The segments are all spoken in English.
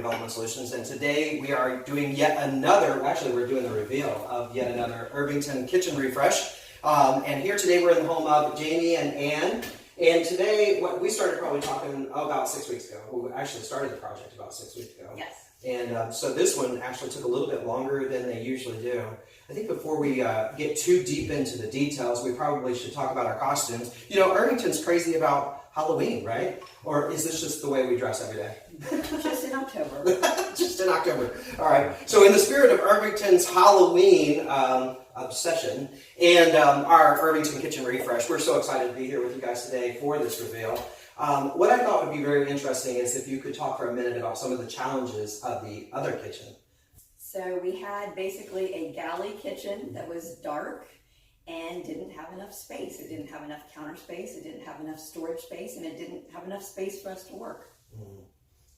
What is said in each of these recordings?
Redevelopment Solutions, and today we are doing yet another, actually we're doing the reveal of yet another Irvington Kitchen Refresh. And here today we're in the home of Jamie and Ann. And today, we started probably talking about 6 weeks ago. We actually started the project about 6 weeks ago. Yes. And so this one actually took a little bit longer than they usually do. I think before we get too deep into the details, we probably should talk about our costumes. You know, Irvington's crazy about Halloween, right? Or is this just the way we dress every day? Just in October. Just in October. All right. So in the spirit of Irvington's Halloween obsession and our Irvington Kitchen Refresh, we're so excited to be here with you guys today for this reveal. What I thought would be very interesting is if you could talk for a minute about some of the challenges of the other kitchen. So we had basically a galley kitchen that was dark and didn't have enough space. It didn't have enough counter space, it didn't have enough storage space, and it didn't have enough space for us to work.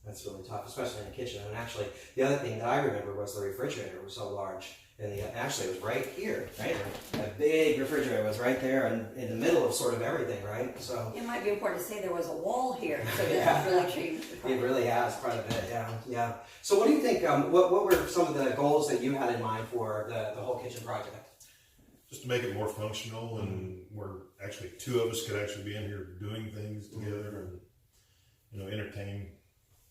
That's really tough, especially in a kitchen. And actually, the other thing that I remember was the refrigerator was so large. And actually, it was right here, right? A big refrigerator was right there in the middle of sort of everything, right? So it might be important to say there was a wall here, so yeah. that really changed. It really has quite a bit, yeah. So what do you think, what were some of the goals that you had in mind for the whole kitchen project? Just to make it more functional, and where actually two of us could actually be in here doing things together and, you know, entertain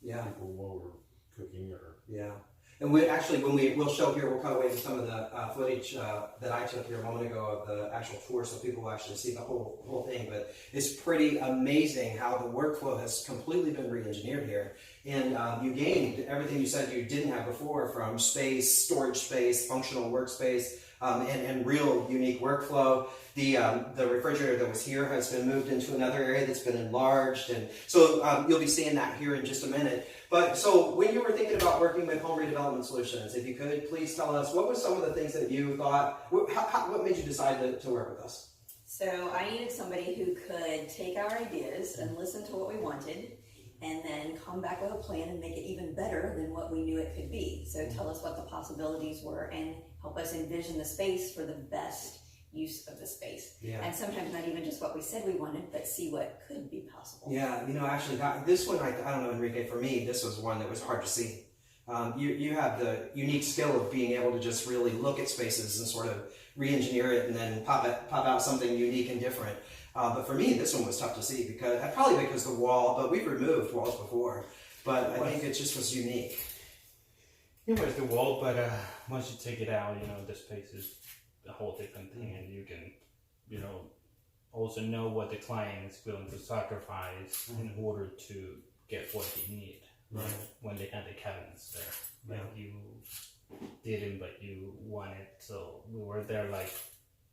people while we're cooking or... Yeah. And we actually, we'll show here, we'll cut away to some of the footage that I took here a moment ago of the actual tour so people will actually see the whole thing. But it's pretty amazing how the workflow has completely been re-engineered here. And you gained everything you said you didn't have before, from space, storage space, functional workspace, and real unique workflow. The refrigerator that was here has been moved into another area that's been enlarged, and so you'll be seeing that here in just a minute. But so when you were thinking about working with Home Redevelopment Solutions, if you could please tell us, what were some of the things that you thought, what made you decide to work with us? So I needed somebody who could take our ideas and listen to what we wanted, and then come back with a plan and make it even better than what we knew it could be. So tell us what the possibilities were and help us envision the space for the best use of the space. Yeah. And sometimes not even just what we said we wanted, but see what could be possible. Yeah, you know, actually, this one, I don't know, Enrique, for me, this was one that was hard to see. You have the unique skill of being able to just really look at spaces and sort of re-engineer it and then pop out something unique and different. But for me, this one was tough to see, probably because the wall, but we've removed walls before, but I think it just was unique. It was the wall, but once you take it out, you know, the space is a whole different thing, and you can, you know, also know what the client is willing to sacrifice in order to get what they need. Right. When they had the cabinets there, like you didn't, but you wanted, so we were there like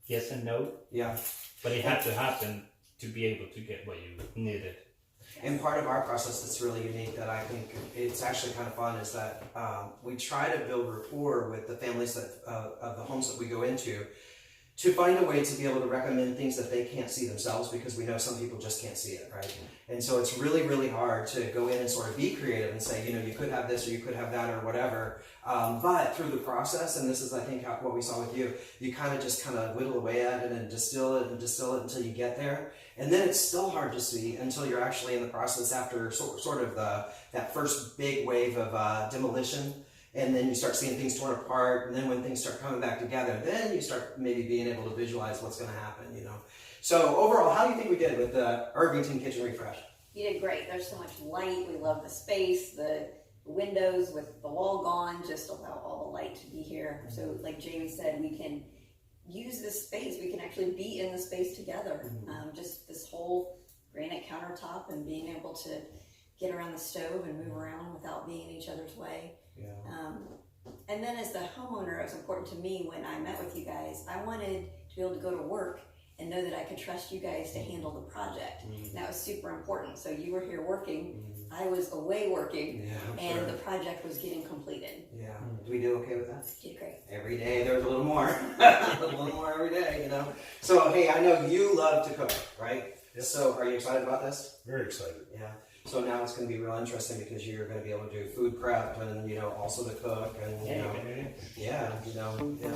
yes and no. Yeah. But it had to happen to be able to get what you needed. And part of our process that's really unique that I think it's actually kind of fun is that we try to build rapport with the families of the homes that we go into to find a way to be able to recommend things that they can't see themselves, because we know some people just can't see it, right? And so it's really, really hard to go in and sort of be creative and say, you know, you could have this or you could have that or whatever. But through the process, and this is, I think, what we saw with you, you kind of whittle away at it and distill it until you get there. And then it's still hard to see until you're actually in the process after sort of that first big wave of demolition. And then you start seeing things torn apart, and then when things start coming back together, then you start maybe being able to visualize what's going to happen, you know. So overall, how do you think we did with the Irvington Kitchen Refresh? You did great. There's so much light. We love the space, the windows with the wall gone, just allow all the light to be here. So like Jamie said, we can use this space. We can actually be in the space together. Just this whole granite countertop and being able to get around the stove and move around without being in each other's way. Yeah. And then as the homeowner, it was important to me when I met with you guys, I wanted to be able to go to work and know that I could trust you guys to handle the project. And that was super important. So you were here working, I was away working, and the project was getting completed. Yeah. Did we do okay with that? Did great. Every day there was a little more. A little more every day, you know. So, hey, I know you love to cook, right? Yes. So are you excited about this? Very excited. Yeah. So now it's going to be real interesting because you're going to be able to do food prep and, you know, also to cook and, you know, yeah, you know, yeah.